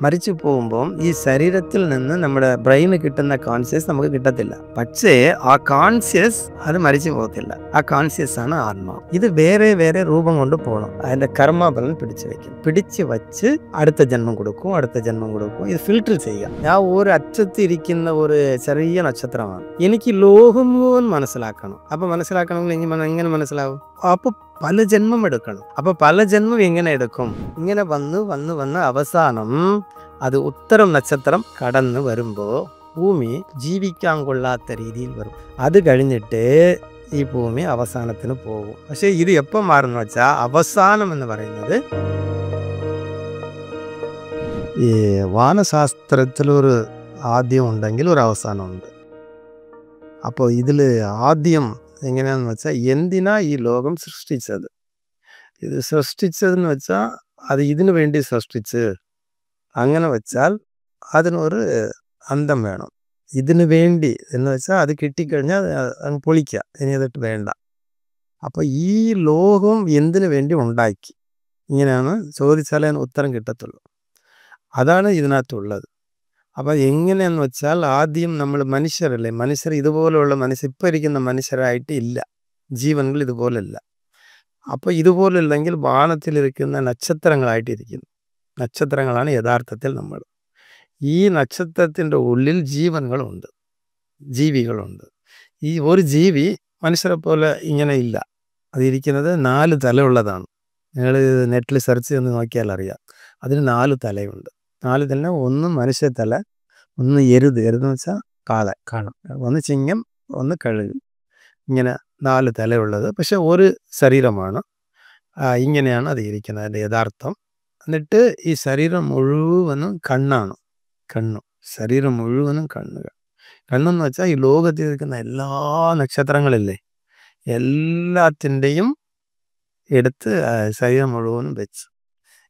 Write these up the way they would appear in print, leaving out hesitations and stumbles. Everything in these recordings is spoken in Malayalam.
മരിച്ചു പോകുമ്പോൾ ഈ ശരീരത്തിൽ നിന്ന് നമ്മുടെ ബ്രെയിന് കിട്ടുന്ന കോൺഷ്യസ് നമുക്ക് കിട്ടത്തില്ല. പക്ഷേ ആ കോൺഷ്യസ് അത് മരിച്ചു പോകത്തില്ല. ആ കോൺഷ്യസ് ആണ് ആത്മാവ്. ഇത് വേറെ വേറെ രൂപം കൊണ്ട് പോകണം. അതിന്റെ കർമ്മബലം പിടിച്ചു വെക്കും. പിടിച്ചു വച്ച് അടുത്ത ജന്മം കൊടുക്കും, അടുത്ത ജന്മം കൊടുക്കും. ഇത് ഫിൽട്ടർ ചെയ്യുക. ഞാൻ ഒരു അറ്റത്ത് ഇരിക്കുന്ന ഒരു ചെറിയ നക്ഷത്രമാണ്. എനിക്ക് ലോകം മുഴുവൻ മനസ്സിലാക്കണം. അപ്പൊ മനസ്സിലാക്കണമെങ്കിൽ എങ്ങനെ മനസ്സിലാവും? അപ്പൊ പല ജന്മം എടുക്കണം. അപ്പൊ പല ജന്മം എങ്ങനെ എടുക്കും? ഇങ്ങനെ വന്ന് വന്ന് വന്ന് അവസാനം അത് ഉത്തരം നക്ഷത്രം കടന്ന് വരുമ്പോൾ ഭൂമി ജീവിക്കാൻ കൊള്ളാത്ത രീതിയിൽ വരും. അത് കഴിഞ്ഞിട്ട് ഈ ഭൂമി അവസാനത്തിന് പോകും. പക്ഷെ ഇത് എപ്പോൾ മാറുന്നു വെച്ചാൽ അവസാനം എന്ന് പറയുന്നത് ഈ വാനശാസ്ത്രത്തിലൊരു ആദ്യം ഉണ്ടെങ്കിൽ ഒരു അവസാനമുണ്ട്. അപ്പോൾ ഇതിൽ ആദ്യം എങ്ങനെയാണെന്ന് വെച്ചാൽ എന്തിനാ ഈ ലോകം സൃഷ്ടിച്ചത്? ഇത് സൃഷ്ടിച്ചതെന്ന് വെച്ചാൽ അത് ഇതിനു വേണ്ടി സൃഷ്ടിച്ച് അങ്ങനെ വെച്ചാൽ അതിനൊരു അന്തം വേണം. ഇതിനു വേണ്ടി എന്ന് വെച്ചാൽ അത് കിട്ടിക്കഴിഞ്ഞാൽ അങ്ങ് പൊളിക്കുക, ഇനി അതിട്ട് വേണ്ട. അപ്പോൾ ഈ ലോകം എന്തിനു വേണ്ടി ഉണ്ടാക്കി? ഇങ്ങനെയാണ് ചോദിച്ചാലേ ഉത്തരം കിട്ടത്തുള്ളൂ. അതാണ് ഇതിനകത്തുള്ളത്. അപ്പോൾ എങ്ങനെയെന്ന് വെച്ചാൽ ആദ്യം നമ്മൾ മനുഷ്യരല്ലേ, മനുഷ്യർ ഇതുപോലെയുള്ള ഇപ്പോൾ ഇരിക്കുന്ന മനുഷ്യരായിട്ട് ഇല്ല, ജീവനുകൾ ഇതുപോലല്ല. അപ്പോൾ ഇതുപോലെല്ലെങ്കിൽ വാനത്തിലിരിക്കുന്ന നക്ഷത്രങ്ങളായിട്ടിരിക്കുന്നു. നക്ഷത്രങ്ങളാണ് യഥാർത്ഥത്തിൽ നമ്മൾ. ഈ നക്ഷത്രത്തിൻ്റെ ഉള്ളിൽ ജീവനുകളുണ്ട്, ജീവികളുണ്ട്. ഈ ഒരു ജീവി മനുഷ്യരെ പോലെ ഇങ്ങനെ ഇല്ല. അതിരിക്കുന്നത് 4 തലയുള്ളതാണ്. നിങ്ങൾ നെറ്റിൽ സെർച്ച് ചെയ്ത് നോക്കിയാൽ അറിയാം. അതിന് 4 തലയുണ്ട്. 4 തല, ഒന്ന് മനുഷ്യ തല, ഒന്ന് എരുതെന്ന് വെച്ചാൽ കാണും, ഒന്ന് ചിങ്ങം, ഒന്ന് കഴുക്, ഇങ്ങനെ 4 തലയുള്ളത്. പക്ഷെ ഒരു ശരീരമാണ്. ഇങ്ങനെയാണ് അത് ഇരിക്കുന്നത് അതിൻ്റെ യഥാർത്ഥം. എന്നിട്ട് ഈ ശരീരം മുഴുവനും കണ്ണാണ്. ശരീരം മുഴുവനും കണ്ണുകൾ. കണ്ണെന്ന് വെച്ചാൽ ഈ ലോകത്തിൽ ഇരിക്കുന്ന എല്ലാ നക്ഷത്രങ്ങളില്ലേ, എല്ലാത്തിൻ്റെയും എടുത്ത് ശരീരം മുഴുവനും വെച്ച്.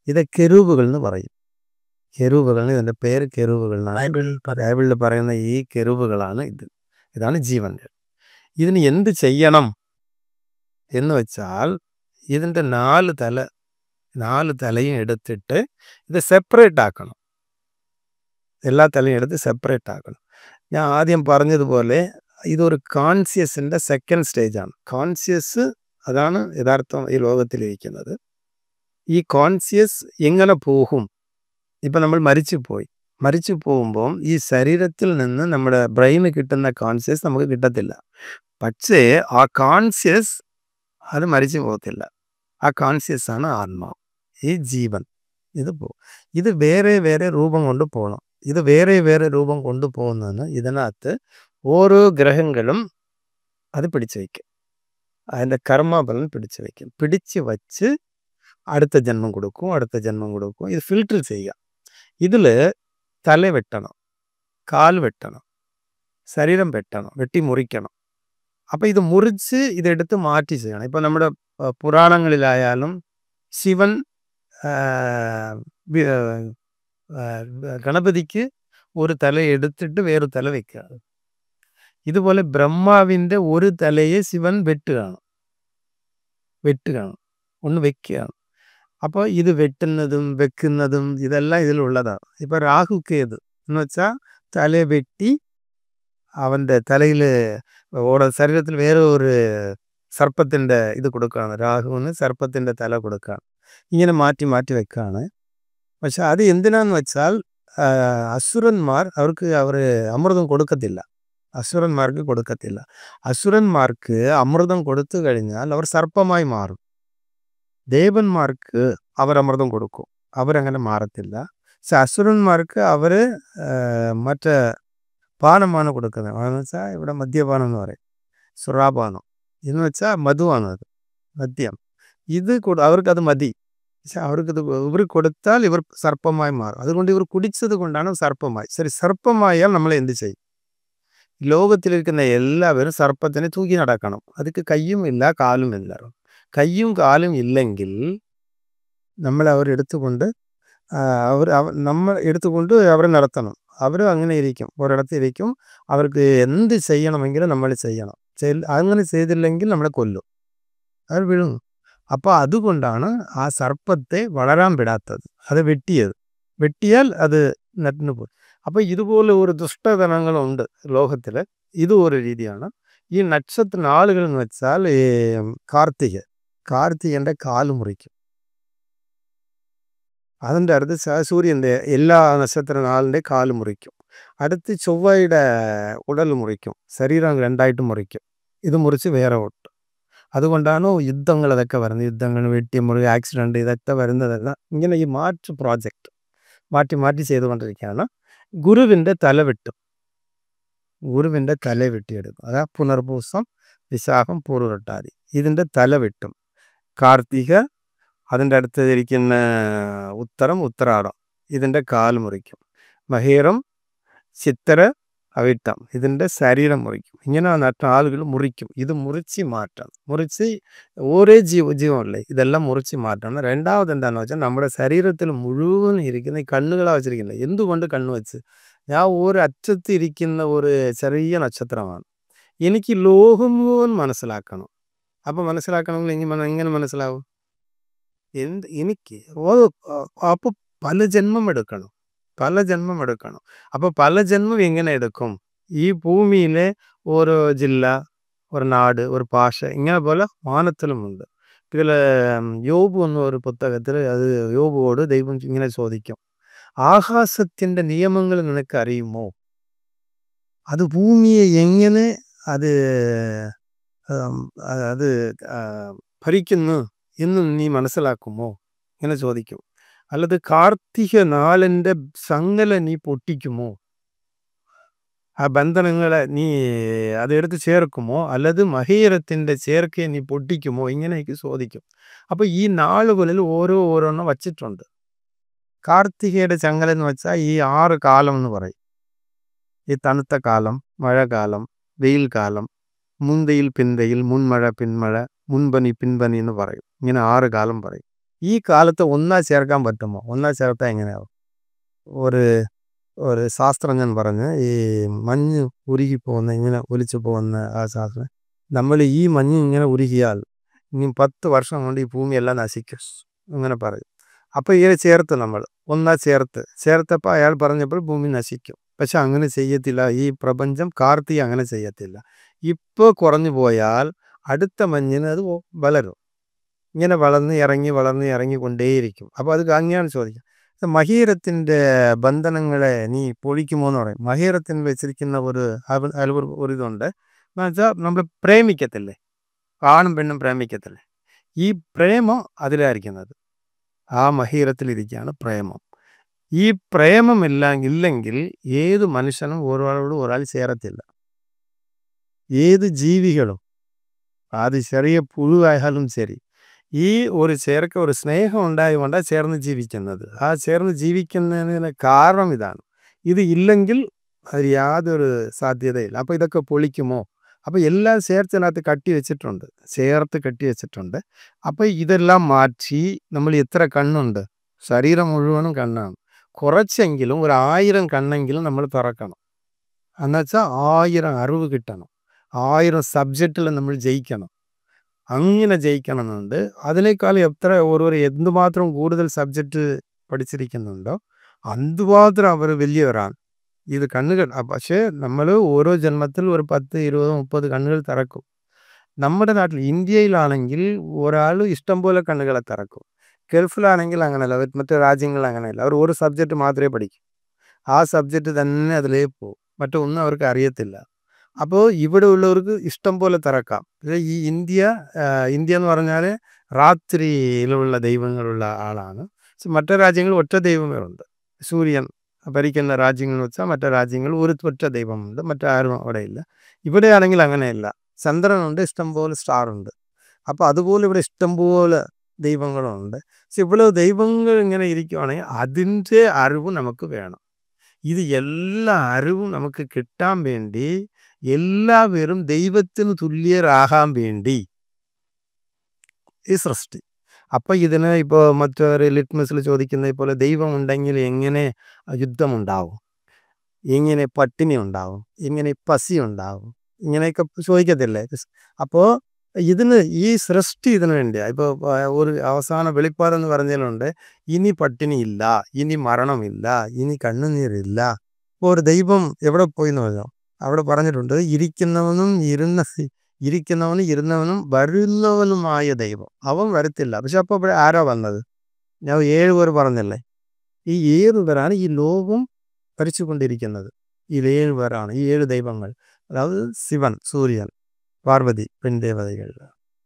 ഇത് കെരൂബുകൾ എന്ന് പറയും. കെരൂബുകൾ, ഇതിൻ്റെ പേര് കെരൂബുകൾ എന്നാണ്. ബൈബിളിൽ പറയുന്ന ഈ കെരൂബുകളാണ് ഇതാണ് ജീവനുകൾ. ഇതിന് എന്ത് ചെയ്യണം എന്ന് വെച്ചാൽ ഇതിൻ്റെ 4 തലയും എടുത്തിട്ട് ഇത് സെപ്പറേറ്റ് ആക്കണം. എല്ലാ തലയും എടുത്ത് സെപ്പറേറ്റ് ആക്കണം. ഞാൻ ആദ്യം പറഞ്ഞതുപോലെ ഇതൊരു കോൺഷ്യസിൻ്റെ സെക്കൻഡ് സ്റ്റേജാണ്. കോൺഷ്യസ് അതാണ് യഥാർത്ഥം ഈ ലോകത്തിലിരിക്കുന്നത്. ഈ കോൺഷ്യസ് എങ്ങനെ പോകും? ഇപ്പം നമ്മൾ മരിച്ചു പോകുമ്പോൾ ഈ ശരീരത്തിൽ നിന്ന് നമ്മുടെ ബ്രെയിന് കിട്ടുന്ന കോൺഷ്യസ് നമുക്ക് കിട്ടത്തില്ല. പക്ഷേ ആ കോൺഷ്യസ് അത് മരിച്ചു പോകത്തില്ല. ആ കോൺഷ്യസ് ആണ് ആത്മാവ്, ഈ ജീവൻ. ഇത് വേറെ വേറെ രൂപം കൊണ്ട് പോകണം. ഇത് വേറെ വേറെ രൂപം കൊണ്ടുപോകുന്നതിന് ഇതിനകത്ത് ഓരോ ഗ്രഹങ്ങളും അത് പിടിച്ചു വയ്ക്കും. അതിൻ്റെ കർമ്മബലം പിടിച്ചു വയ്ക്കും. പിടിച്ചു വച്ച് അടുത്ത ജന്മം കൊടുക്കും, അടുത്ത ജന്മം കൊടുക്കും. ഇത് ഫിൽട്ടർ ചെയ്യുക. ഇതിൽ തല വെട്ടണം, കാൽ വെട്ടണം, ശരീരം വെട്ടണം, വെട്ടി മുറിക്കണം. അപ്പം ഇത് മുറിച്ച് ഇതെടുത്ത് മാറ്റി ചെയ്യണം. ഇപ്പം നമ്മുടെ പുരാണങ്ങളിലായാലും ശിവൻ ഗണപതിക്ക് ഒരു തല എടുത്തിട്ട് വേറൊരു തല വെക്കുകയാണ്. ഇതുപോലെ ബ്രഹ്മാവിൻ്റെ ഒരു തലയെ ശിവൻ വെട്ടുകയാണ്, ഒന്ന് വെക്കുകയാണ്. അപ്പോൾ ഇത് വെട്ടുന്നതും വെക്കുന്നതും ഇതെല്ലാം ഇതിലുള്ളതാണ്. ഇപ്പം രാഹു കേതു എന്ന് വെച്ചാൽ തല വെട്ടി അവൻ്റെ തലയിൽ ശരീരത്തിൽ വേറെ ഒരു സർപ്പത്തിൻ്റെ ഇത് കൊടുക്കുകയാണ്. രാഹുവിന് സർപ്പത്തിൻ്റെ തല കൊടുക്കുകയാണ്. ഇങ്ങനെ മാറ്റി മാറ്റി വെക്കുകയാണ്. പക്ഷെ അത് എന്തിനാന്ന് വെച്ചാൽ അസുരന്മാർ അവർ അമൃതം കൊടുക്കത്തില്ല. അസുരന്മാർക്ക് അമൃതം കൊടുത്തു കഴിഞ്ഞാൽ അവർ സർപ്പമായി മാറും. ദേവന്മാർക്ക് അവർ അമൃതം കൊടുക്കും, അവരങ്ങനെ മാറത്തില്ല. പക്ഷെ അസുരന്മാർക്ക് അവർ മറ്റേ പാനമാണ് കൊടുക്കുന്നത്. അതെന്ന് വെച്ചാൽ ഇവിടെ മദ്യപാനം എന്ന് പറയും, സുറാപാനം എന്ന് വെച്ചാൽ മധുവാണ്, അത് മദ്യം. അവർക്കത് മതി. പക്ഷെ ഇവർ കൊടുത്താൽ ഇവർ സർപ്പമായി മാറും. അതുകൊണ്ട് ഇവർ കുടിച്ചത് കൊണ്ടാണ് സർപ്പമായി. ശരി, സർപ്പമായാൽ നമ്മൾ എന്ത് ചെയ്യും? ലോകത്തിലിരിക്കുന്ന എല്ലാവരും സർപ്പത്തിനെ തൂക്കി നടക്കണം. അതിക്ക് കയ്യും ഇല്ല, കാലും ഇല്ല. കയ്യും കാലും ഇല്ലെങ്കിൽ നമ്മൾ അവരെടുത്തുകൊണ്ട് അവരെ നടത്തണം. അവരും അങ്ങനെ ഇരിക്കും, ഒരിടത്ത് ഇരിക്കും. അവർക്ക് എന്ത് ചെയ്യണമെങ്കിലും നമ്മൾ ചെയ്യണം. അങ്ങനെ ചെയ്തില്ലെങ്കിൽ നമ്മളെ കൊല്ലും, അവർ വിഴുങ്ങും. അപ്പോൾ അതുകൊണ്ടാണ് ആ സർപ്പത്തെ വളരാൻ വിടാത്തത്, അത് വെട്ടിയത്. വെട്ടിയാൽ അത് നട്ടിന് പോകും. അപ്പോൾ ഇതുപോലെ ഒരു ദുഷ്ടതനങ്ങളുണ്ട് ലോകത്തിൽ. ഇത് ഒരു രീതിയാണ്. ഈ നക്ഷത്ര നാളുകൾ എന്ന് വെച്ചാൽ കാർത്തികൻ്റെ കാല് മുറിക്കും. അതിൻ്റെ അടുത്ത് സൂര്യൻ്റെ എല്ലാ നക്ഷത്ര നാളിൻ്റെ കാല് മുറിക്കും. അടുത്ത് ചൊവ്വയുടെ ഉടൽ മുറിക്കും. ശരീരം രണ്ടായിട്ട് മുറിക്കും. ഇത് മുറിച്ച് വേറെ ഓട്ടും. അതുകൊണ്ടാണ് യുദ്ധങ്ങൾ ഇതൊക്കെ വരുന്നത്. യുദ്ധങ്ങൾ, വെട്ടിമുറി, ആക്സിഡൻറ്റ് ഇതൊക്കെ വരുന്നതെല്ലാം ഇങ്ങനെ ഈ പ്രോജക്റ്റ് മാറ്റി ചെയ്തുകൊണ്ടിരിക്കുകയാണ്. ഗുരുവിൻ്റെ തല വെട്ടും. ഗുരുവിൻ്റെ തല വെട്ടിയെടുക്കും. അതാ പുനർപൂസം, വിശാഖം, പൂർവ്വട്ടാതി. ഇതിൻ്റെ തല വെട്ടും. കാർത്തിക, അതിൻ്റെ അടുത്ത് ഇരിക്കുന്ന ഉത്തരാടം, ഇതിൻ്റെ കാൽ മുറിക്കും. മഹീരം, ചിത്തിര, അവിട്ടം, ഇതിൻ്റെ ശരീരം മുറിക്കും. ഇങ്ങനെ ആളുകൾ മുറിക്കും. ഇത് മുറിച്ച് മാറ്റണം. മുറിച്ച് ഓരോ ജീവനല്ലേ ഇതെല്ലാം മുറിച്ച് മാറ്റണം. രണ്ടാമത് എന്താണെന്ന് വെച്ചാൽ നമ്മുടെ ശരീരത്തിൽ മുഴുവൻ ഇരിക്കുന്ന ഈ കണ്ണുകളാണ് വെച്ചിരിക്കുന്നത്. എന്തുകൊണ്ട് കണ്ണ് വെച്ച്? ഞാൻ ഒരു അറ്റത്ത് ഇരിക്കുന്ന ഒരു ചെറിയ നക്ഷത്രമാണ്. എനിക്ക് ലോകം മുഴുവൻ മനസ്സിലാക്കണം. അപ്പോൾ മനസ്സിലാക്കണമെങ്കിൽ എങ്ങനെ മനസ്സിലാവും? എനിക്ക് അപ്പോൾ പല ജന്മം എടുക്കണം. അപ്പോൾ പല ജന്മം എങ്ങനെ എടുക്കും? ഈ ഭൂമിയിലെ ഓരോ ജില്ല, ഒരു നാട്, ഒരു ഭാഷ, ഇങ്ങനെ പോലെ വാനത്തിലുമുണ്ട്. ഇതിൽ യോബ് എന്ന ഒരു പുസ്തകത്തിൽ അത് യോബോട് ദൈവം ഇങ്ങനെ ചോദിക്കും, ആകാശത്തിൻ്റെ നിയമങ്ങൾ നിനക്ക് അറിയുമോ? അത് ഭൂമിയെ എങ്ങനെ അത് അത് ഭരിക്കുന്നു എന്ന് നീ മനസ്സിലാക്കുമോ? ഇങ്ങനെ ചോദിക്കും. അല്ലത് കാർത്തിക നാളിൻ്റെ സംഗല നീ പൊട്ടിക്കുമോ? ആ ബന്ധനങ്ങളെ നീ അതെടുത്ത് ചേർക്കുമോ? അല്ലത് മഹീരത്തിൻ്റെ ചേർക്കയെ നീ പൊട്ടിക്കുമോ? ഇങ്ങനെയൊക്കെ ചോദിക്കും. അപ്പോൾ ഈ നാളുകളിൽ ഓരോന്നും വച്ചിട്ടുണ്ട്. കാർത്തികയുടെ ചങ്ങല എന്ന് വെച്ചാൽ ഈ 6 കാലം എന്ന് പറയും. ഈ തണുത്ത കാലം, മഴക്കാലം, വെയിൽ കാലം, മുന്തയിൽ പിന്തയിൽ, മുൻമഴ പിന്മഴ, മുൻപനി പിൻപനി എന്ന് പറയും. ഇങ്ങനെ 6 കാലം പറയും. ഈ കാലത്ത് ഒന്നാ ചേർക്കാൻ പറ്റുമോ? ഒന്നാ ചേർത്താൽ എങ്ങനെയാവും? ഒരു ശാസ്ത്രജ്ഞൻ പറഞ്ഞ് ഈ മഞ്ഞ് ഉരുകി പോകുന്ന, ഇങ്ങനെ ഒലിച്ചു പോകുന്ന ആ ശാസ്ത്രം, നമ്മൾ ഈ മഞ്ഞ് ഇങ്ങനെ ഉരുകിയാൽ ഇനി 10 വർഷം കൊണ്ട് ഈ ഭൂമിയെല്ലാം നശിക്കും അങ്ങനെ പറയും. അപ്പോൾ ഇതിനെ ചേർത്ത് നമ്മൾ ഒന്നാ ചേർത്തപ്പോൾ അയാൾ പറഞ്ഞപ്പോൾ ഭൂമി നശിക്കും. പക്ഷെ അങ്ങനെ ചെയ്യത്തില്ല. ഈ പ്രപഞ്ചം കാർത്തിക അങ്ങനെ ചെയ്യത്തില്ല. ഇപ്പോൾ കുറഞ്ഞു പോയാൽ അടുത്ത മഞ്ഞിന് അത് വളരും. ഇങ്ങനെ വളർന്ന് ഇറങ്ങി കൊണ്ടേയിരിക്കും. അപ്പോൾ അത് അങ്ങനെയാണ് ചോദിക്കുക, മഹീരത്തിൻ്റെ ബന്ധനങ്ങളെ നീ പൊളിക്കുമോ എന്ന് പറയും. മഹീരത്തിന് വെച്ചിരിക്കുന്ന ഒരു ഇതുണ്ട്. എന്ന് വെച്ചാൽ നമ്മൾ പ്രേമിക്കത്തില്ലേ, ആണും പെണ്ണും പ്രേമിക്കത്തില്ലേ, ഈ പ്രേമം അതിലായിരിക്കുന്നത്. ആ മഹീരത്തിലിരിക്കുകയാണ് പ്രേമം. ഈ പ്രേമം ഇല്ലെങ്കിൽ ഏത് മനുഷ്യനും ഒരാളോട് ഒരാൾ ചേരത്തില്ല. ഏത് ജീവികളും, അത് ചെറിയ പുഴുവായാലും ശരി, ഈ ഒരു ഒരു സ്നേഹം ഉണ്ടായതുകൊണ്ടാണ് ചേർന്ന് ജീവിക്കുന്നത്. ആ ചേർന്ന് ജീവിക്കുന്നതിന് കാരണം ഇതാണ്. ഇത് ഇല്ലെങ്കിൽ അത് യാതൊരു സാധ്യതയില്ല. അപ്പോൾ ഇതൊക്കെ പൊളിക്കുമോ? അപ്പോൾ എല്ലാം ചേർത്തിനകത്ത് ചേർത്ത് കെട്ടി വെച്ചിട്ടുണ്ട്. അപ്പോൾ ഇതെല്ലാം മാറ്റി നമ്മൾ എത്ര കണ്ണുണ്ട്? ശരീരം മുഴുവനും കണ്ണാണ്. കുറച്ചെങ്കിലും 1000 കണ്ണെങ്കിലും നമ്മൾ തുറക്കണം. എന്നുവെച്ചാൽ 1000 അറിവ് കിട്ടണം. 1000 സബ്ജക്റ്റിൽ നമ്മൾ ജയിക്കണം. അങ്ങനെ ജയിക്കണമെന്നുണ്ട്. അതിനേക്കാൾ എന്തുമാത്രം കൂടുതൽ സബ്ജക്റ്റ് പഠിച്ചിരിക്കുന്നുണ്ടോ അതുമാത്രം അവർ വലിയവരാണ്. ഇത് കണ്ണുകൾ. പക്ഷേ നമ്മൾ ഓരോ ജന്മത്തിൽ ഒരു 10, 20, 30 കണ്ണുകൾ തുറക്കും. നമ്മുടെ നാട്ടിൽ ഇന്ത്യയിലാണെങ്കിൽ ഒരാൾ ഇഷ്ടം പോലെ കണ്ണുകളെ തുറക്കും. ഗൾഫിലാണെങ്കിൽ അങ്ങനെയല്ല, മറ്റു രാജ്യങ്ങളിൽ അങ്ങനെയല്ല. അവർ ഒരു സബ്ജക്റ്റ് മാത്രമേ പഠിക്കൂ. ആ സബ്ജക്റ്റ് തന്നെ അതിലേ പോകും. മറ്റൊന്നും അവർക്ക് അറിയത്തില്ല. അപ്പോൾ ഇവിടെ ഉള്ളവർക്ക് ഇഷ്ടം പോലെ തുറക്കാം. ഈ ഇന്ത്യ എന്ന് പറഞ്ഞാൽ രാത്രിയിലുള്ള ദൈവങ്ങളുള്ള ആളാണ്. മറ്റു രാജ്യങ്ങൾ ഒറ്റ ദൈവങ്ങളുണ്ട്. സൂര്യൻ ഭരിക്കുന്ന രാജ്യങ്ങൾ വെച്ചാൽ മറ്റു രാജ്യങ്ങൾ ഒറ്റ ദൈവമുണ്ട്, മറ്റാരും അവിടെ ഇല്ല. ഇവിടെയാണെങ്കിൽ അങ്ങനെയല്ല. ചന്ദ്രനുണ്ട്, ഇഷ്ടംപോലെ സ്റ്റാറുണ്ട്. അപ്പോൾ അതുപോലെ ഇവിടെ ഇഷ്ടംപോലെ ദൈവങ്ങളുണ്ട്. പക്ഷെ ഇவ்வளவு ദൈവങ്ങൾ ഇങ്ങനെ ഇരിക്കുവാണെങ്കിൽ അതിൻ്റെ അറിവ് നമുക്ക് വേണം. ഇത് എല്ലാ അറിവും നമുക്ക് കിട്ടാൻ വേണ്ടി എല്ലാവരും ദൈവത്തിന് തുല്യരാകാൻ വേണ്ടി ഈ സൃഷ്ടി. അപ്പോൾ ഇതിന് ഇപ്പോൾ മറ്റൊരു ലിറ്റ്മസിൽ ചോദിക്കുന്നത് പോലെ ദൈവം ഉണ്ടെങ്കിൽ എങ്ങനെ യുദ്ധമുണ്ടാവും, എങ്ങനെ പട്ടിണി ഉണ്ടാവും, എങ്ങനെ പസി ഉണ്ടാവും, ഇങ്ങനെയൊക്കെ ചോദിക്കത്തില്ലേ? അപ്പോൾ ഇതിന് ഈ സൃഷ്ടി ഇതിനു വേണ്ടിയാ. ഇപ്പോൾ ഒരു അവസാന വെളിപ്പാടെന്ന് പറഞ്ഞതിലുണ്ട്, ഇനി പട്ടിണിയില്ല, ഇനി മരണമില്ല, ഇനി കണ്ണുനീരില്ല. ഇപ്പോൾ ഒരു ദൈവം എവിടെ പോയി എന്ന് പറഞ്ഞോ, അവിടെ പറഞ്ഞിട്ടുണ്ട്, ഇരിക്കുന്നവനും ഇരുന്നവനും വരുന്നവനുമായ ദൈവം. അവൻ വരത്തില്ല. പക്ഷെ അപ്പോൾ ഇവിടെ ആരാ വന്നത്? ഞാൻ 7 പേർ പറഞ്ഞല്ലേ. ഈ 7 പേരാണ് ഈ ലോകം ഭരിച്ചുകൊണ്ടിരിക്കുന്നത്. ഈ 7 പേരാണ്, ഈ 7 ദൈവങ്ങൾ. അതായത് ശിവൻ, സൂര്യൻ, പാർവതി, പെൺദേവതകൾ.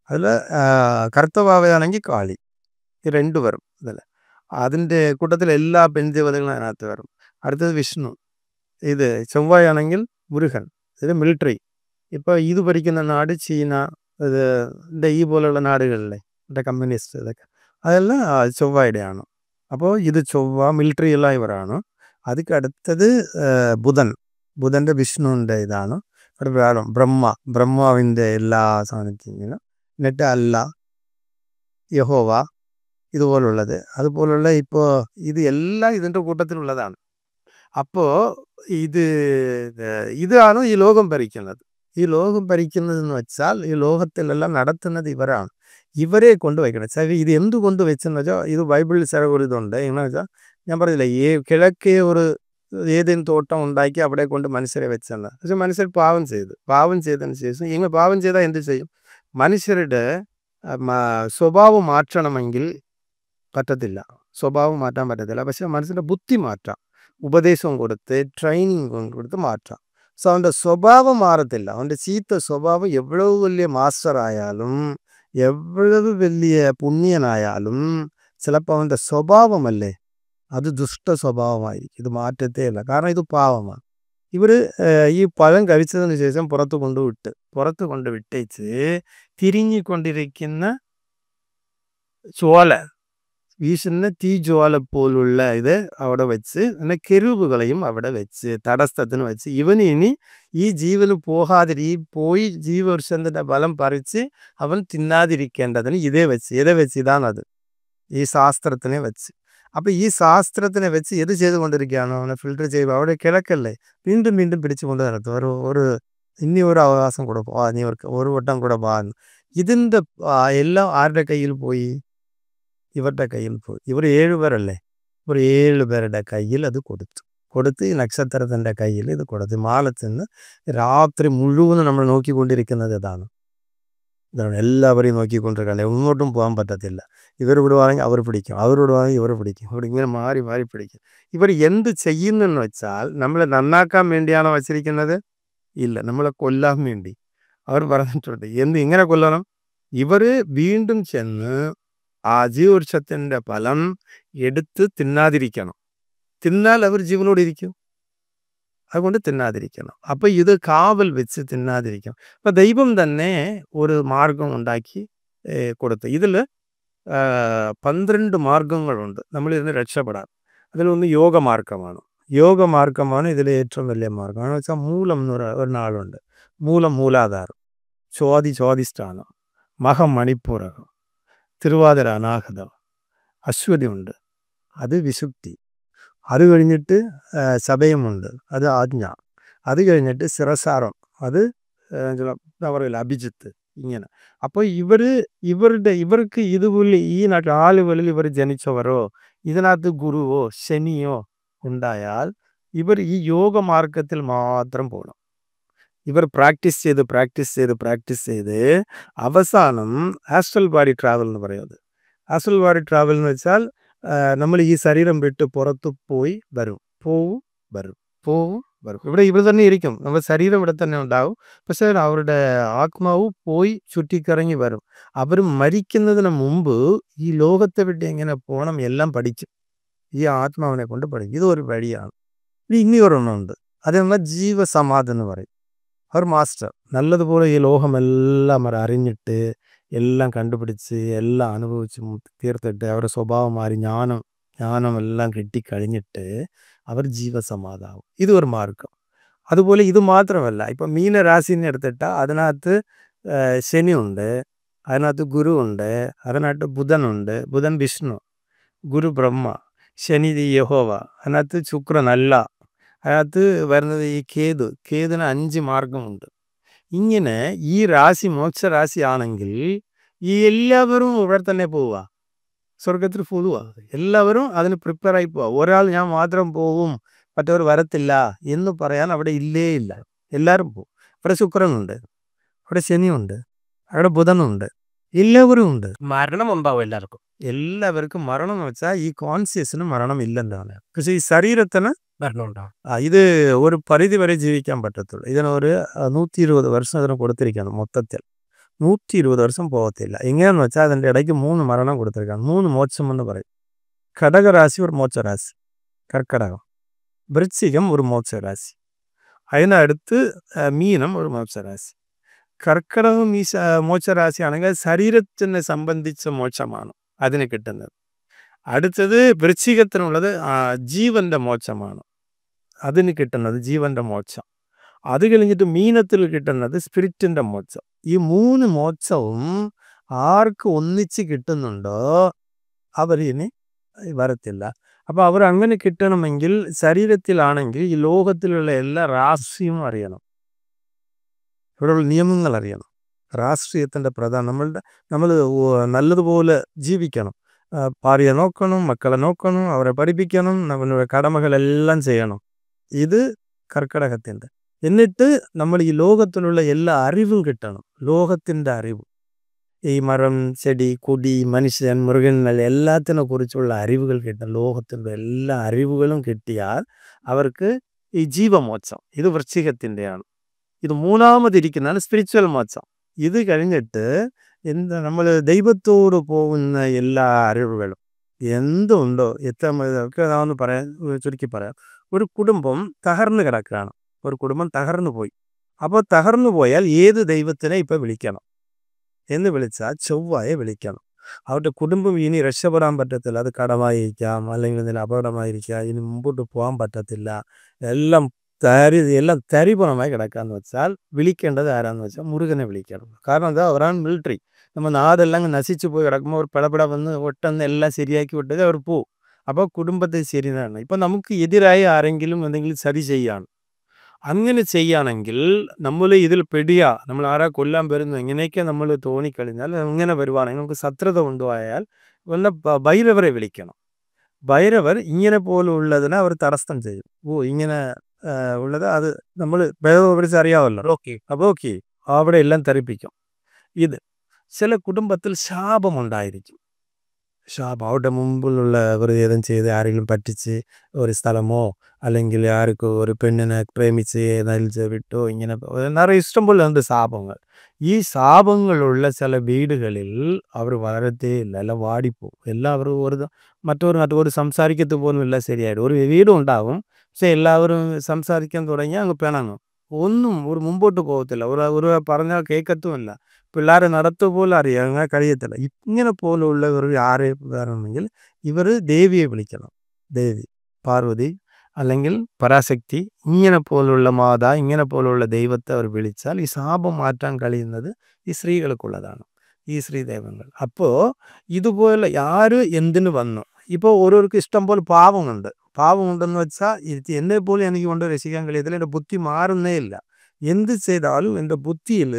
അതിൽ കറുത്തവാവയാണെങ്കിൽ കാളി. ഈ 2 പേരും ഇതിൽ. അതിൻ്റെ കൂട്ടത്തിൽ എല്ലാ പെൺദേവതകളും അതിനകത്ത് വരും. അടുത്തത് വിഷ്ണു. ഇത് ചൊവ്വയാണെങ്കിൽ മുരുകൻ. ഇത് മിലിറ്ററി. ഇപ്പോൾ ഇത് ഭരിക്കുന്ന നാട് ചീന, ഇത് ഈ പോലുള്ള നാടുകളിലെ കമ്മ്യൂണിസ്റ്റ് ഇതൊക്കെ, അതെല്ലാം ചൊവ്വയുടെയാണ്. അപ്പോൾ ഇത് ചൊവ്വ, മിലിറ്ററി എല്ലാം ഇവരാണ്. അതിക്ക് അടുത്തത് ബുധൻ. ബുധൻ്റെ വിഷ്ണുവിൻ്റെ ഇതാണ്. ഒരു വ്യാഴം, ബ്രഹ്മാവിൻ്റെ എല്ലാ സാന്നിധ്യങ്ങളും. എന്നിട്ട് അല്ല, യഹോവ, ഇതുപോലുള്ളത്. അതുപോലുള്ള ഇപ്പോൾ ഇത് എല്ലാം ഇതിൻ്റെ കൂട്ടത്തിലുള്ളതാണ്. അപ്പോൾ ഇതാണ് ഈ ലോകം ഭരിക്കുന്നത്. ഈ ലോകം ഭരിക്കുന്നതെന്ന് വെച്ചാൽ ഈ ലോകത്തിലെല്ലാം നടത്തുന്നത് ഇവരാണ്. ഇവരെ കൊണ്ട് വയ്ക്കണം. ഇത് എന്തുകൊണ്ട് വെച്ചെന്ന് വെച്ചാൽ, ഇത് ബൈബിളിൽ ചില ഒരു ഇതുണ്ട്. എന്നു വെച്ചാൽ, ഞാൻ പറഞ്ഞില്ലേ, കിഴക്കേ ഒരു ഏതെങ്കിലും തോട്ടം ഉണ്ടാക്കി അവിടെ കൊണ്ട് മനുഷ്യരെ വെച്ചെന്ന്. പക്ഷെ മനുഷ്യർ പാവം ചെയ്തതിന് ശേഷം ഇങ്ങനെ പാവം ചെയ്താൽ എന്ത് ചെയ്യും? മനുഷ്യരുടെ സ്വഭാവം മാറ്റണമെങ്കിൽ പറ്റത്തില്ല. സ്വഭാവം മാറ്റാൻ പറ്റത്തില്ല. പക്ഷെ മനുഷ്യൻ്റെ ബുദ്ധി മാറ്റാം. ഉപദേശം കൊടുത്ത്, ട്രെയിനിങ് കൊടുത്ത് മാറ്റാം. സോ അവൻ്റെ സ്വഭാവം മാറത്തില്ല. അവൻ്റെ ചീത്ത സ്വഭാവം എவ்வளவு വലിയ മാസ്റ്റർ ആയാലും, എவ்வளவு വലിയ പുണ്യനായാലും, ചിലപ്പോൾ അവൻ്റെ സ്വഭാവമല്ലേ, അത് ദുഷ്ട സ്വഭാവമായിരിക്കും. ഇത് മാറ്റത്തേ ഇല്ല. കാരണം ഇത് പാവമാണ്. ഇവർ ഈ പഴം കഴിച്ചതിന് ശേഷം പുറത്ത് കൊണ്ട് വിട്ടേച്ച് തിരിഞ്ഞുകൊണ്ടിരിക്കുന്ന ചോല, വീശുന്ന തീജ്വാല പോലുള്ള ഇത് അവിടെ വെച്ച്, പിന്നെ കെരൂബുകളെയും അവിടെ വെച്ച് തടസ്സത്തിന് വെച്ച്, ഇവന് ഇനി ഈ ജീവന് പോയി ജീവവൃക്ഷത്തിൻ്റെ ഫലം പറിച്ച് അവൻ തിന്നാതിരിക്കേണ്ടതിന് ഇതേ വെച്ച് ഇതാണത്, ഈ ശാസ്ത്രത്തിനെ വെച്ച്. അപ്പോൾ ഈ ശാസ്ത്രത്തിനെ വെച്ച് ഇത് ചെയ്തുകൊണ്ടിരിക്കുകയാണ്. അവനെ ഫിൽട്ടർ ചെയ്യുമ്പോൾ അവിടെ കിഴക്കല്ലേ, വീണ്ടും പിടിച്ചു കൊണ്ട് നടത്തും. ഇനി ഒരു അവകാശം കൂടെ നീ ഒരു വട്ടം കൂടെ പോകാൻ. ഇതിൻ്റെ എല്ലാം ആരുടെ കയ്യിൽ പോയി? ഇവരുടെ കയ്യിൽ പോയി. ഇവർ 7 പേരല്ലേ, ഇവർ 7 പേരുടെ കയ്യിൽ അത് കൊടുത്ത് ഈ നക്ഷത്രത്തിൻ്റെ കയ്യിൽ ഇത് കൊടുത്ത് മാലത്തിന്ന് രാത്രി മുഴുവൻ നമ്മൾ നോക്കിക്കൊണ്ടിരിക്കുന്നത് ഇതാണ്. എല്ലാവരെയും നോക്കിക്കൊണ്ടിരിക്കുകയാണ്. എങ്ങോട്ടും പോകാൻ പറ്റത്തില്ല. ഇവർ വിടുവാണെങ്കിൽ അവർ പിടിക്കും, അവർ വിടുവാണെങ്കിൽ ഇവർ പിടിക്കും. ഇവിടെ ഇങ്ങനെ മാറി പിടിക്കും. ഇവർ എന്ത് ചെയ്യുന്നെന്ന് വെച്ചാൽ, നമ്മളെ നന്നാക്കാൻ വേണ്ടിയാണോ വച്ചിരിക്കുന്നത്? ഇല്ല, നമ്മളെ കൊല്ലാൻ വേണ്ടി. അവർ പറഞ്ഞിട്ടുണ്ട്, ഇങ്ങനെ കൊല്ലണം. ഇവർ വീണ്ടും ചെന്ന് ആ ജീവവൃക്ഷത്തിൻ്റെ ഫലം എടുത്ത് തിന്നാതിരിക്കണം. തിന്നാൽ അവർ ജീവനോട് ഇരിക്കും. അതുകൊണ്ട് തിന്നാതിരിക്കണം. അപ്പോൾ ഇത് കാവൽ വെച്ച് തിന്നാതിരിക്കണം. അപ്പം ദൈവം തന്നെ ഒരു മാർഗം ഉണ്ടാക്കി കൊടുത്തു. ഇതിൽ 12 മാർഗങ്ങളുണ്ട് നമ്മളിതിന് രക്ഷപ്പെടാൻ. അതിലൊന്ന് യോഗമാർഗമാണ് ഇതിലെ ഏറ്റവും വലിയ മാർഗം. എന്ന് വെച്ചാൽ മൂലം ഒരാളുണ്ട്. മൂലാധാരം, സ്വാധിഷ്ഠാനം, മണിപ്പൂരകം, തിരുവാതിര അനാഹതം, അശ്വതി ഉണ്ട്, അത് വിശുദ്ധി. അത് കഴിഞ്ഞിട്ട് ശബയമുണ്ട്, അത് ആജ്ഞ. അത് കഴിഞ്ഞിട്ട് ശിരസാരം, അത് എന്താ പറയില്ല, അഭിജിത്ത്. ഇങ്ങനെ. അപ്പോൾ ഇവർക്ക് ഇതുപോലെ ഈ 4 ഇവർ ജനിച്ചവരോ, ഇതിനകത്ത് ഗുരുവോ ശനിയോ ഉണ്ടായാൽ ഇവർ ഈ യോഗമാർഗത്തിൽ മാത്രം പോകണം. ഇവർ പ്രാക്ടീസ് ചെയ്ത് അവസാനം ആസ്ട്രൽ ബോഡി ട്രാവൽ എന്ന് പറയുന്നത്. ആസ്ട്രൽ ബോഡി ട്രാവൽ എന്ന് വെച്ചാൽ, നമ്മൾ ഈ ശരീരം വിട്ട് പുറത്ത് പോയി വരും. ഇവിടെ ഇവർ തന്നെ ഇരിക്കും. നമ്മുടെ ശരീരം ഇവിടെ തന്നെ ഉണ്ടാവും. പക്ഷേ അവരുടെ ആത്മാവ് പോയി ചുറ്റിക്കറങ്ങി വരും. അവർ മരിക്കുന്നതിന് മുമ്പ് ഈ ലോകത്തെ വിട്ട് എങ്ങനെ പോകണം എല്ലാം പഠിക്കും. ഈ ആത്മാവിനെ കൊണ്ട് പഠിക്കും. ഇതൊരു വഴിയാണ്. ഇനി ഒരെണ്ണമുണ്ട്, അതെന്നാൽ ജീവസമാധി എന്ന് പറയും. അവർ മാസ്റ്റർ നല്ലതുപോലെ ഈ ലോകമെല്ലാം അവർ അറിഞ്ഞിട്ട്, എല്ലാം കണ്ടുപിടിച്ച്, എല്ലാം അനുഭവിച്ച് തീർത്തിട്ട്, അവരുടെ സ്വഭാവം മാറി ജ്ഞാനം എല്ലാം കിട്ടിക്കഴിഞ്ഞിട്ട് അവർ ജീവസമാധാവും. ഇത് ഒരു മാർഗം. അതുപോലെ ഇത് മാത്രമല്ല, ഇപ്പം മീനരാശിനെ എടുത്തിട്ടാൽ അതിനകത്ത് ശനിയുണ്ട്, അതിനകത്ത് ഗുരുവുണ്ട്, അതിനകത്ത് ബുധനുണ്ട്. ബുധൻ വിഷ്ണു, ഗുരു ബ്രഹ്മ, ശനി യഹോവ, അതിനകത്ത് ശുക്രൻ അല്ല, അതിനകത്ത് വരുന്നത് ഈ കേതുവിന് 5 മാർഗമുണ്ട്. ഇങ്ങനെ ഈ രാശി മോക്ഷ രാശി ആണെങ്കിൽ ഈ എല്ലാവരും ഇവിടെ തന്നെ പോവുക, സ്വർഗത്തിൽ പോവുക. എല്ലാവരും അതിന് പ്രിപ്പയർ ആയി പോവുക. ഒരാൾ ഞാൻ മാത്രം പോവും മറ്റവർ വരത്തില്ല എന്ന് പറയാൻ അവിടെ ഇല്ലേ ഇല്ല. എല്ലാവരും പോവും. ഇവിടെ ശുക്രനുണ്ട്, അവിടെ ശനിയുണ്ട്, അവിടെ ബുധനുണ്ട്, എല്ലാവരും ഉണ്ട്. മരണം ഉണ്ടാവും എല്ലാവർക്കും. എല്ലാവർക്കും മരണം എന്ന് വെച്ചാൽ ഈ കോൺഷ്യസിന് മരണം ഇല്ലെന്നാണ്. പക്ഷെ ഈ ശരീരത്തിന് മരണം ഉണ്ടാവും. ഇത് ഒരു പരിധി വരെ ജീവിക്കാൻ പറ്റത്തുള്ളൂ. ഇതിനൊരു 120 വർഷം അതിന് കൊടുത്തിരിക്കുകയാണ്. മൊത്തത്തിൽ 120 വർഷം പോകത്തില്ല. എങ്ങനെയാന്ന് വെച്ചാൽ അതിൻ്റെ ഇടയ്ക്ക് 3 മരണം കൊടുത്തിരിക്കുകയാണ്. 3 മോക്ഷം എന്ന് പറയും. ഘടകരാശി ഒരു മോക്ഷരാശി, കർക്കടകം. വൃശ്ചികം ഒരു മോക്ഷരാശി, അതിനടുത്ത് മീനം ഒരു മോക്ഷരാശി. കർക്കടകം ഈ മോക്ഷരാശിയാണെങ്കിൽ ശരീരത്തിനെ സംബന്ധിച്ച മോക്ഷമാണ് അതിന് കിട്ടുന്നത്. അടുത്തത് വൃശ്ചികത്തിനുള്ളത് ജീവന്റെ മോക്ഷമാണ് അതിന് കിട്ടുന്നത്, ജീവന്റെ മോക്ഷം. അത് കഴിഞ്ഞിട്ട് മീനത്തിൽ കിട്ടുന്നത് സ്പിരിറ്റിന്റെ മോക്ഷം. ഈ 3 മോക്ഷവും ആർക്ക് ഒന്നിച്ച് കിട്ടുന്നുണ്ടോ അവർ ഇനി വരത്തില്ല. അപ്പോൾ അവർ അങ്ങനെ കിട്ടണമെങ്കിൽ ശരീരത്തിലാണെങ്കിൽ ഈ ലോകത്തിലുള്ള എല്ലാ രാഷ്ട്രീയവും അറിയണം, ഇവിടെയുള്ള നിയമങ്ങൾ അറിയണം. രാഷ്ട്രീയത്തിൻ്റെ നമ്മൾ നല്ലതുപോലെ ജീവിക്കണം. ഭാര്യയെ നോക്കണം, മക്കളെ നോക്കണം, അവരെ പഠിപ്പിക്കണം, നമ്മളുടെ കടമകളെല്ലാം ചെയ്യണം. ഇത് കർക്കടകത്തിൻ്റെ. എന്നിട്ട് നമ്മൾ ഈ ലോകത്തിലുള്ള എല്ലാ അറിവും കിട്ടണം, ലോകത്തിൻ്റെ അറിവ്. ഈ മരം, ചെടി, കൊടി, മനുഷ്യൻ, മൃഗങ്ങൾ എല്ലാത്തിനെ കുറിച്ചുള്ള അറിവുകൾ കിട്ടണം. ലോകത്തിൻ്റെ എല്ലാ അറിവുകളും കിട്ടിയാൽ അവർക്ക് ഈ ജീവമോക്ഷം, ഇത് വൃശ്ചികത്തിൻ്റെയാണ്. ഇത് മൂന്നാമതിരിക്കുന്നതാണ് സ്പിരിച്വൽ മോക്ഷം. ഇത് കഴിഞ്ഞിട്ട് നമ്മൾ ദൈവത്തോട് പോകുന്ന എല്ലാ അറിവുകളും എന്തുണ്ടോ ഒക്കെ അതാണെന്ന് പറയാൻ ചുരുക്കി പറയാം. ഒരു കുടുംബം തകർന്നു കിടക്കുകയാണ്, ഒരു കുടുംബം തകർന്നു പോയി. അപ്പോൾ തകർന്നു പോയാൽ ഏത് ദൈവത്തിനെ ഇപ്പം വിളിക്കണം എന്ന് വിളിച്ചാൽ ചൊവ്വയെ വിളിക്കണം. അവരുടെ കുടുംബം ഇനി രക്ഷപ്പെടാൻ പറ്റത്തില്ല. അത് കടമായിരിക്കാം, അല്ലെങ്കിൽ എന്തെങ്കിലും അപകടമായിരിക്കാം, ഇനി മുമ്പോട്ട് പോകാൻ പറ്റത്തില്ല, എല്ലാം തരിപണമായി കിടക്കാന്ന് വെച്ചാൽ വിളിക്കേണ്ടത് ആരാന്ന് വെച്ചാൽ മുരുകനെ വിളിക്കണം. കാരണം എന്താ, അവരാണ് മിലിറ്ററി. നമ്മൾ നാടെല്ലാം നശിച്ചു പോയി കിടക്കുമ്പോൾ ഒരു പിടപിട വന്ന് ഒട്ടെന്ന് എല്ലാം ശരിയാക്കി വിട്ടത് അവർ പോവും. അപ്പോൾ കുടുംബത്തെ ശരിയാണ്. ഇപ്പം നമുക്ക് എതിരായി ആരെങ്കിലും എന്തെങ്കിലും സരി ചെയ്യാണ്, അങ്ങനെ ചെയ്യുകയാണെങ്കിൽ നമ്മൾ ഇതിൽ നമ്മൾ ആരാ കൊല്ലാൻ വരുന്നു എങ്ങനെയൊക്കെ നമ്മൾ തോന്നിക്കഴിഞ്ഞാൽ അങ്ങനെ വരുവാണെങ്കിൽ നമുക്ക് ശത്രുത കൊണ്ടുപോയാൽ വല്ല ഭൈരവരെ വിളിക്കണം. ഭൈരവർ ഇങ്ങനെ പോലുള്ളതിനെ അവർ തടസ്സം ചെയ്യും. ഇങ്ങനെ ഉള്ളത് അത് നമ്മൾ ഭൈരവരെ അറിയാമല്ലോ. അപ്പോൾ അവിടെ എല്ലാം തെറിപ്പിക്കും. ഇത് ചില കുടുംബത്തിൽ ശാപമുണ്ടായിരിക്കും. ശാപം അവരുടെ മുമ്പിലുള്ള അവർ ഏതും ചെയ്ത് ആരെങ്കിലും പറ്റിച്ച് ഒരു സ്ഥലമോ അല്ലെങ്കിൽ ആർക്കും ഒരു പെണ്ണിനെ പ്രേമിച്ച് നലിച്ച് വിട്ടോ, ഇങ്ങനെ നിറയെ ഇഷ്ടംപോലെ ഉണ്ട് ശാപങ്ങൾ. ഈ ശാപങ്ങളുള്ള ചില വീടുകളിൽ അവർ വളരത്തേ ഇല്ല, എല്ലാം വാടിപ്പോവും. എല്ലാവരും മറ്റൊരു സംസാരിക്കത്ത് പോലും ഇല്ല ശരിയായിട്ട്. ഒരു വീടും ഉണ്ടാകും, പക്ഷെ എല്ലാവരും സംസാരിക്കാൻ തുടങ്ങിയാൽ അങ്ങ് പിണങ്ങും. ഒരു മുമ്പോട്ട് പോകത്തില്ല, ഒരു പറഞ്ഞാൽ കേൾക്കത്തുമില്ല. പിള്ളേരെ നടത്തുപോലെ അറിയാം, അങ്ങനെ കഴിയത്തില്ല. ഇങ്ങനെ പോലുള്ളവർ ആരെ വരണമെങ്കിൽ ഇവർ ദേവിയെ വിളിക്കണം. ദേവി, പാർവതി അല്ലെങ്കിൽ പരാശക്തി, ഇങ്ങനെ പോലുള്ള മാതാ, ഇങ്ങനെ പോലുള്ള ദൈവത്തെ അവർ വിളിച്ചാൽ ഈ ശാപം മാറ്റാൻ കഴിയുന്നത് ഈ സ്ത്രീകൾക്കുള്ളതാണ്, ഈ സ്ത്രീദേവങ്ങൾ. അപ്പോൾ ഇതുപോലെ ആര് എന്തിനു വന്നു, ഇപ്പോൾ ഓരോരുത്തർക്ക് ഇഷ്ടം പോലെ പാവമുണ്ടെന്ന് വെച്ചാൽ എന്നെ പോലെ എനിക്ക് കൊണ്ട് രക്ഷിക്കാൻ കഴിയത്തില്ല, എൻ്റെ ബുദ്ധി മാറുന്നേ ഇല്ല. എന്ത് ചെയ്താലും എൻ്റെ ബുദ്ധിയിൽ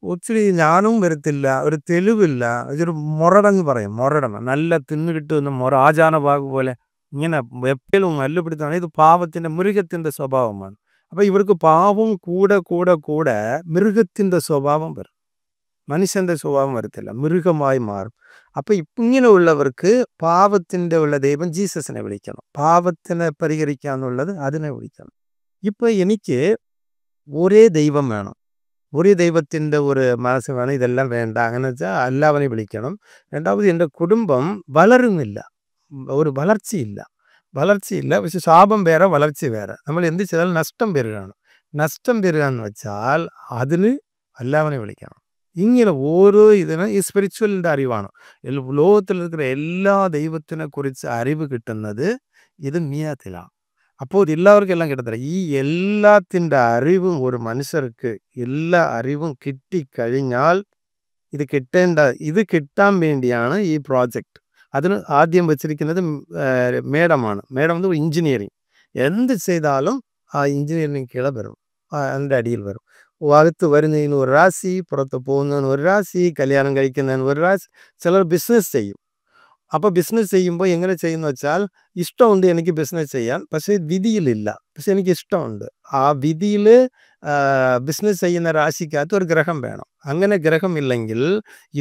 ഒത്തിരി ജ്ഞാനവും വരത്തില്ല, ഒരു തെളിവില്ല. ഇതൊരു മുരടങ്ങ് പറയും, മുരടണം, നല്ല തിന്നു കിട്ടുന്ന ആചാനഭാഗ് പോലെ ഇങ്ങനെ എപ്പോഴും നല്ലപിടുത്താണ്. ഇത് പാവത്തിൻ്റെ മൃഗത്തിൻ്റെ സ്വഭാവമാണ്. അപ്പോൾ ഇവർക്ക് പാവം കൂടെ കൂടെ കൂടെ മൃഗത്തിൻ്റെ സ്വഭാവം വരും, മനുഷ്യൻ്റെ സ്വഭാവം വരത്തില്ല, മൃഗമായി മാറും. അപ്പോൾ ഇങ്ങനെയുള്ളവർക്ക് പാവത്തിൻ്റെ ഉള്ള ദൈവം ജീസസിനെ വിളിക്കണം, പാവത്തിനെ പരിഹരിക്കാന്നുള്ളത് അതിനെ വിളിക്കണം. ഇപ്പം എനിക്ക് ഒരേ ദൈവം വേണം, ഒരേ ദൈവത്തിൻ്റെ ഒരു മനസ്സ് വേണം, ഇതെല്ലാം വേണ്ട. അങ്ങനെ വെച്ചാൽ എല്ലാവരെയും വിളിക്കണം. രണ്ടാമത് എൻ്റെ കുടുംബം വളരുന്നില്ല, ഒരു വളർച്ചയില്ല. പക്ഷെ ശാപം വേറെ, വളർച്ച വേറെ. നമ്മൾ എന്ത് ചെയ്താലും നഷ്ടം വരിക എന്ന് വെച്ചാൽ അതിന് എല്ലാവരെയും വിളിക്കണം. ഇങ്ങനെ ഓരോ ഇതിന് ഈ സ്പിരിച്വലിൻ്റെ അറിവാണ്. ലോകത്തിലിരിക്കുന്ന എല്ലാ ദൈവത്തിനെ കുറിച്ച് അറിവ് കിട്ടുന്നത് ഇത് മീനത്തിലാണ്. അപ്പോൾ ഇത് എല്ലാവർക്കും എല്ലാം കിട്ടത്തില്ല. ഈ എല്ലാത്തിൻ്റെ അറിവും ഒരു മനുഷ്യർക്ക് എല്ലാ അറിവും കിട്ടിക്കഴിഞ്ഞാൽ ഇത് കിട്ടാൻ വേണ്ടിയാണ് ഈ പ്രോജക്റ്റ്. അതിന് ആദ്യം വെച്ചിരിക്കുന്നത് മേഡമാണ്. മേഡം എഞ്ചിനീയറിങ് എന്ത് ചെയ്താലും ആ എഞ്ചിനീയറിങ് കീഴെ വരും, അതിൻ്റെ അടിയിൽ വരും. അകത്ത് വരുന്നതിന് ഒരു രാശി, പുറത്ത് പോകുന്നതിന് ഒരു രാശി, കല്യാണം കഴിക്കുന്നതിന് ഒരു രാശി. ചിലർ ബിസിനസ് ചെയ്യും. അപ്പോൾ ബിസിനസ് ചെയ്യുമ്പോൾ എങ്ങനെ ചെയ്യുമെന്ന് വെച്ചാൽ, ഇഷ്ടമുണ്ട് എനിക്ക് ബിസിനസ് ചെയ്യാൻ, പക്ഷേ വിധിയിലില്ല. പക്ഷെ എനിക്ക് ഇഷ്ടമുണ്ട്. ആ വിധിയിൽ ബിസിനസ് ചെയ്യുന്ന രാശിക്കകത്ത് ഒരു ഗ്രഹം വേണം. അങ്ങനെ ഗ്രഹമില്ലെങ്കിൽ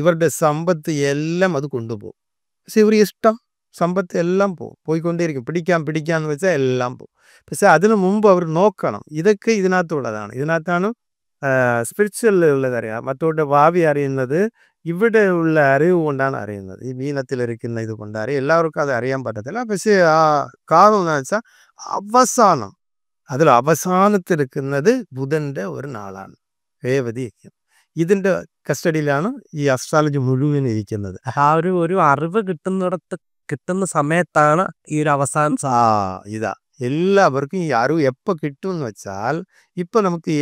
ഇവരുടെ സമ്പത്ത് എല്ലാം അത് കൊണ്ടുപോകും. പക്ഷെ ഇവർ ഇഷ്ടം സമ്പത്ത് എല്ലാം പോയിക്കൊണ്ടേയിരിക്കും. പിടിക്കാന്ന് വെച്ചാൽ എല്ലാം പോകും. പക്ഷെ അതിനു മുമ്പ് അവർ നോക്കണം. ഇതൊക്കെ ഇതിനകത്തുള്ളതാണ്. ഇതിനകത്താണ് സ്പിരിച്വലുള്ളതറിയാം. മറ്റവരുടെ ഭാവി അറിയുന്നത് ഇവിടെ ഉള്ള അറിവ് കൊണ്ടാണ് അറിയുന്നത്. ഈ മീനത്തിലിരിക്കുന്ന ഇത് കൊണ്ട് അറിയാം. എല്ലാവർക്കും അത് അറിയാൻ പറ്റത്തില്ല. പക്ഷേ ആ കാരണം എന്ന് വെച്ചാൽ അവസാനം അതിൽ അവസാനത്തിരിക്കുന്നത് ബുധൻ്റെ ഒരു നാളാണ്, രേവതി. ഇതിൻ്റെ കസ്റ്റഡിയിലാണ് ഈ അസ്ട്രോളജി മുഴുവൻ ഇരിക്കുന്നത്. ആ ഒരു അറിവ് കിട്ടുന്ന സമയത്താണ് ഈ ഒരു അവസാനം. ഇതാ എല്ലാവർക്കും ഈ അറിവ് എപ്പോൾ കിട്ടുമെന്ന് വെച്ചാൽ, ഇപ്പം നമുക്ക്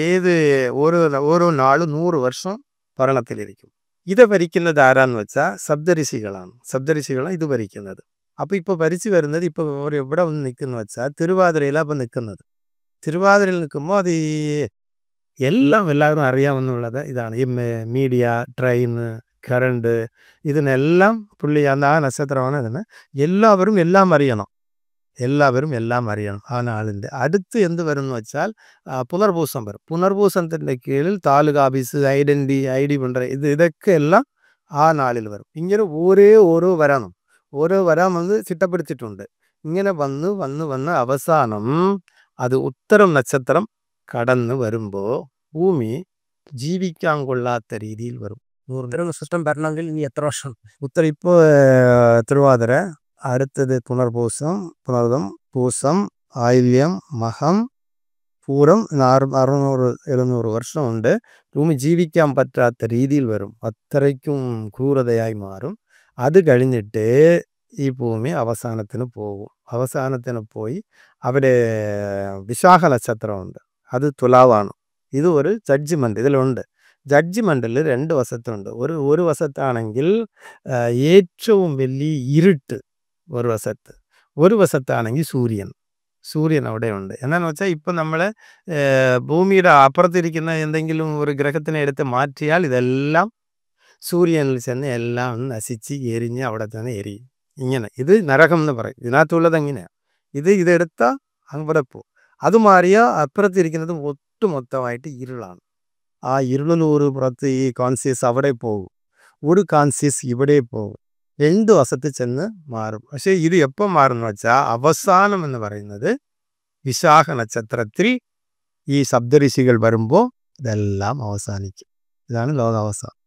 ഓരോ നാളും 100 വർഷം ഭരണത്തിലിരിക്കും. ഇത് ഭരിക്കുന്നത് ആരാന്ന് വെച്ചാൽ സപ്തഋഷികളാണ് ഇത് ഭരിക്കുന്നത്. അപ്പോൾ ഇപ്പോൾ ഭരിച്ചു വരുന്നത് ഇപ്പോൾ എവിടെ വന്ന് നിൽക്കുന്നു വെച്ചാൽ തിരുവാതിരയിലാണ് അപ്പം നിൽക്കുന്നത്. തിരുവാതിരയിൽ നിൽക്കുമ്പോൾ അത് എല്ലാവരും അറിയാമെന്നുള്ളത് ഇതാണ്. ഈ മീഡിയ, ട്രെയിന്, കറണ്ട്, ഇതിനെല്ലാം പുള്ളി ആ നക്ഷത്രമാണ് ഇതിന്. എല്ലാവരും എല്ലാം അറിയണം ആ നാളിൻ്റെ. അടുത്ത് എന്ത് വരും എന്ന് വെച്ചാൽ പുനർപൂസം വരും. പുനർപൂസത്തിൻ്റെ കീഴിൽ താലൂക്ക് ഓഫീസ്, ഐഡി പണ്ടർ, ഇതൊക്കെ എല്ലാം ആ നാളിൽ വരും. ഇങ്ങനെ ഓരോ വരാൻ വന്ന് ചിട്ടപ്പെടുത്തിയിട്ടുണ്ട്. ഇങ്ങനെ വന്ന് അവസാനം അത് ഉത്തരം നക്ഷത്രം കടന്ന് വരുമ്പോൾ ഭൂമി ജീവിക്കാൻ കൊള്ളാത്ത രീതിയിൽ വരും. നക്ഷത്രം വരണമെങ്കിൽ ഇനി എത്ര വർഷം? ഉത്തരം ഇപ്പോൾ തിരുവാതിര, അടുത്തത് പുനർപൂസം, പുണർദം, പൂസം, ആയില്യം, മഹം, പൂരം. 600-700 വർഷമുണ്ട്. ഭൂമി ജീവിക്കാൻ പറ്റാത്ത രീതിയിൽ വരും. അത്രയ്ക്കും ക്രൂരതയായി മാറും. അത് കഴിഞ്ഞിട്ട് ഈ ഭൂമി അവസാനത്തിന് പോയി അവിടെ വിശാഖ നക്ഷത്രമുണ്ട്, അത് തുലാവാണ്. ഇത് ഒരു ജഡ്ജിമെൻ്റ് ഇതിലുണ്ട്. ജഡ്ജിമെൻറ്റിൽ 2 വശത്തുണ്ട്. ഒരു വശത്താണെങ്കിൽ ഏറ്റവും വലിയ ഇരുട്ട് ഒരു വശത്താണെങ്കിൽ സൂര്യൻ അവിടെയുണ്ട്. എന്നാന്ന് വെച്ചാൽ ഇപ്പം നമ്മൾ ഭൂമിയുടെ അപ്പുറത്തിരിക്കുന്ന എന്തെങ്കിലും ഒരു ഗ്രഹത്തിനെ എടുത്ത് മാറ്റിയാൽ ഇതെല്ലാം സൂര്യനിൽ ചെന്ന് എല്ലാം നശിച്ച് എരിഞ്ഞ് അവിടെ തന്നെ എരിയും. ഇങ്ങനെ ഇത് നരകം എന്ന് പറയും. ഇതിനകത്തുള്ളത് എങ്ങനെയാണ്? ഇതെടുത്താൽ അവിടെ പോകും. അത് മാറിയാൽ അപ്പുറത്തിരിക്കുന്നത് മൊത്തമായിട്ട് ഇരുളാണ്. ആ ഇരുളിലൂടെ പുറത്ത് ഈ കോൺഷ്യസ് അവിടെ പോകും, ഒരു കോൺഷ്യസ് ഇവിടെ പോകും. 2 വശത്ത് ചെന്ന് മാറും. പക്ഷേ ഇത് എപ്പോൾ മാറുമെന്ന് വെച്ചാൽ അവസാനം എന്ന് പറയുന്നത് വിശാഖ നക്ഷത്രത്തിൽ ഈ സപ്തഋഷികൾ വരുമ്പോൾ ഇതെല്ലാം അവസാനിക്കും. ഇതാണ് ലോകാവസാനം.